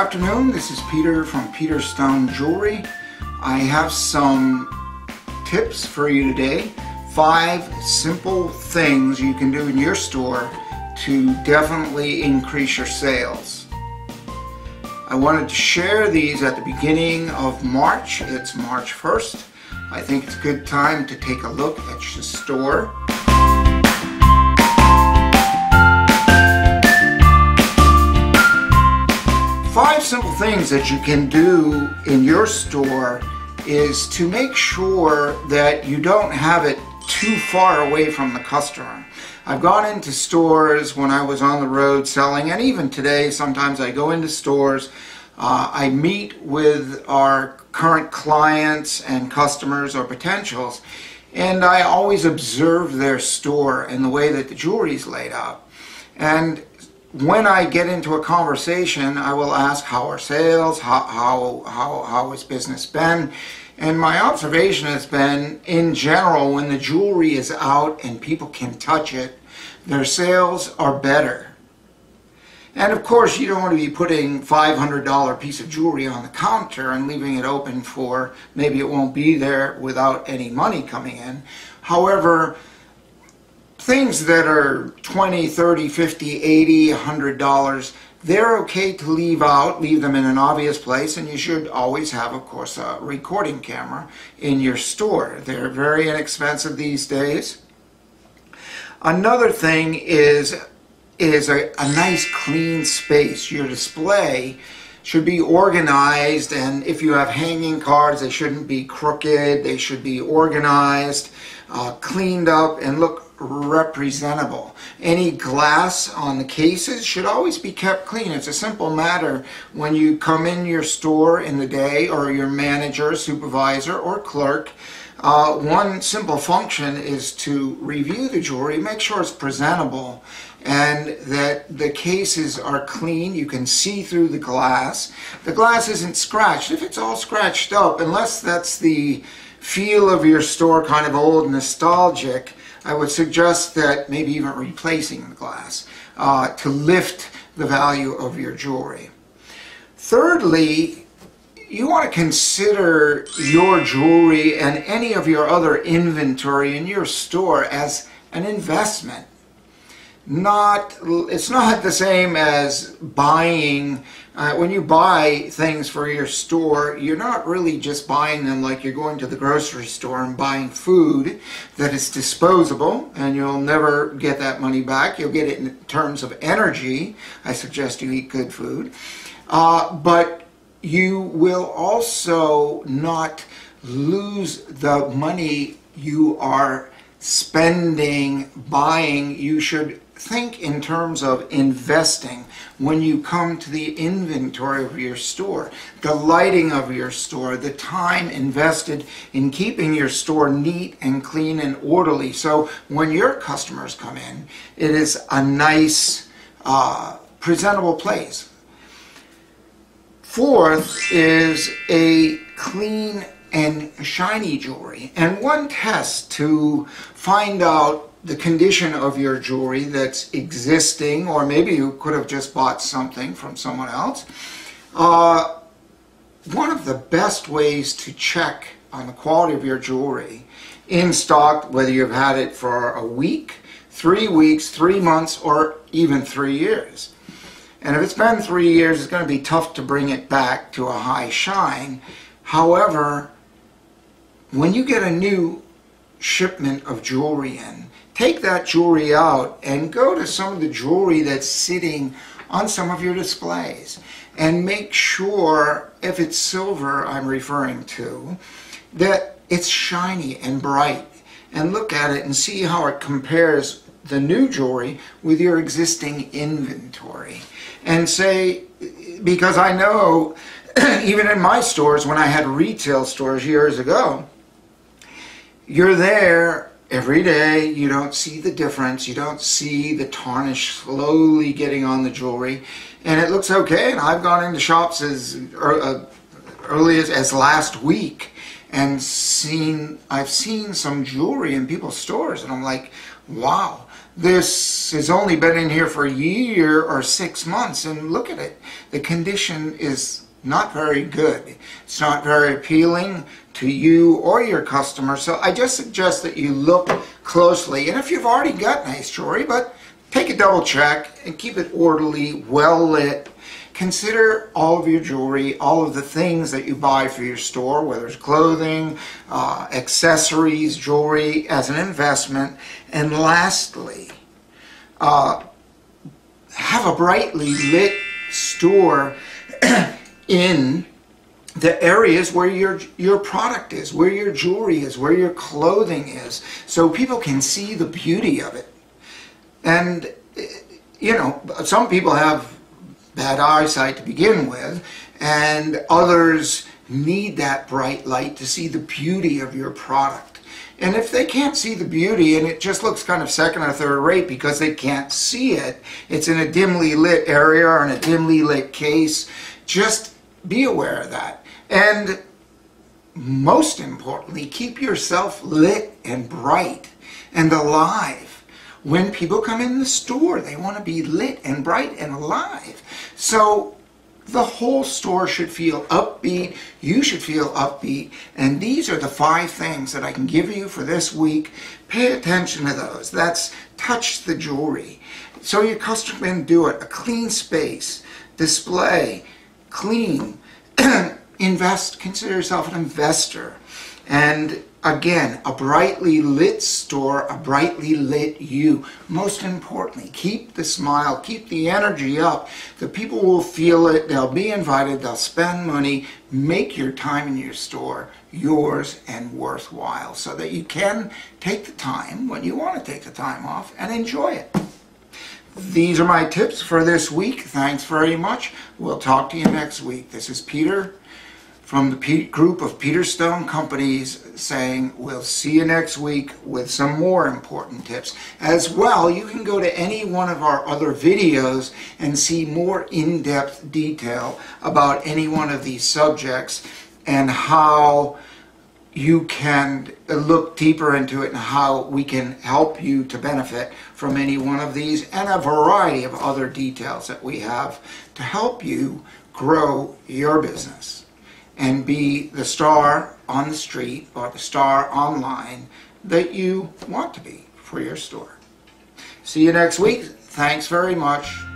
afternoon, this is Peter from Peter Stone Jewelry. I have some tips for you today. 5 simple things you can do in your store to definitely increase your sales. I wanted to share these at the beginning of March. It's March 1st. I think it's a good time to take a look at your store. Five simple things that you can do in your store is to make sure that you don't have it too far away from the customer. I've gone into stores when I was on the road selling, and even today sometimes I go into stores, I meet with our current clients and customers or potentials, and I always observe their store and the way that the jewelry is laid out. And when I get into a conversation, I will ask, how are sales, how has business been? And my observation has been, in general, when the jewelry is out and people can touch it, their sales are better. And of course, you don't want to be putting $500 piece of jewelry on the counter and leaving it open for, maybe it won't be there without any money coming in. However, things that are $20, $30, $50, $80, $100, they're okay to leave out, leave them in an obvious place, and you should always have, of course, a recording camera in your store. They're very inexpensive these days. Another thing is a nice clean space. Your display should be organized, and if you have hanging cards, they shouldn't be crooked. They should be organized, cleaned up, and look representable. Any glass on the cases should always be kept clean. It's a simple matter when you come in your store in the day, or your manager, supervisor, or clerk. One simple function is to review the jewelry, make sure it's presentable, and that the cases are clean. You can see through the glass. The glass isn't scratched. If it's all scratched up, unless that's the feel of your store, kind of old, nostalgic, I would suggest that maybe even replacing the glass to lift the value of your jewelry. Thirdly, you want to consider your jewelry and any of your other inventory in your store as an investment. It's not the same as buying. When you buy things for your store, you're not really just buying them like you're going to the grocery store and buying food that is disposable, and you'll never get that money back. You'll get it in terms of energy. I suggest you eat good food. But you will also not lose the money you are spending buying. You should think in terms of investing when you come to the inventory of your store, the lighting of your store, the time invested in keeping your store neat and clean and orderly. So when your customers come in, it is a nice, presentable place. Fourth is a clean and shiny jewelry. And one test to find out the condition of your jewelry that's existing, or maybe you could have just bought something from someone else. One of the best ways to check on the quality of your jewelry in stock, whether you've had it for a week, 3 weeks, 3 months, or even 3 years. And if it's been 3 years, it's going to be tough to bring it back to a high shine. However, when you get a new shipment of jewelry in, take that jewelry out and go to some of the jewelry that's sitting on some of your displays and make sure, if it's silver I'm referring to, that it's shiny and bright, and look at it and see how it compares the new jewelry with your existing inventory. And say, because I know even in my stores, when I had retail stores years ago, you're there every day, you don't see the difference, you don't see the tarnish slowly getting on the jewelry, and it looks okay. And I've gone into shops as early as last week and I've seen some jewelry in people's stores, and I'm like, wow, This has only been in here for a year or 6 months, and look at it. The condition is not very good. It's not very appealing to you or your customer, so I just suggest that you look closely. And if you've already got nice jewelry, but take a double check and keep it orderly, well lit. Consider all of your jewelry, all of the things that you buy for your store, whether it's clothing, accessories, jewelry, as an investment. And lastly, have a brightly lit store in the areas where your product is, where your jewelry is, where your clothing is, so people can see the beauty of it. And, you know, some people have bad eyesight to begin with, and others need that bright light to see the beauty of your product. And if they can't see the beauty and it just looks kind of second or third rate because they can't see it, it's in a dimly lit area or in a dimly lit case, just be aware of that. And most importantly, keep yourself lit and bright and alive. When people come in the store, they want to be lit and bright and alive. So the whole store should feel upbeat. You should feel upbeat. And these are the 5 things that I can give you for this week. Pay attention to those. That's touch the jewelry, so your customer can do it. A clean space, display, clean, invest. Consider yourself an investor. And again, a brightly lit store, a brightly lit you. Most importantly, keep the smile, keep the energy up. The people will feel it, they'll be invited, they'll spend money. Make your time in your store yours and worthwhile, so that you can take the time when you want to take the time off and enjoy it. These are my tips for this week. Thanks very much. We'll talk to you next week. This is Peter from the group of Peter Stone Companies saying we'll see you next week with some more important tips. As well, you can go to any one of our other videos and see more in-depth detail about any one of these subjects and how you can look deeper into it and how we can help you to benefit from any one of these and a variety of other details that we have to help you grow your business and be the star on the street or the star online that you want to be for your store. See you next week. Thanks very much.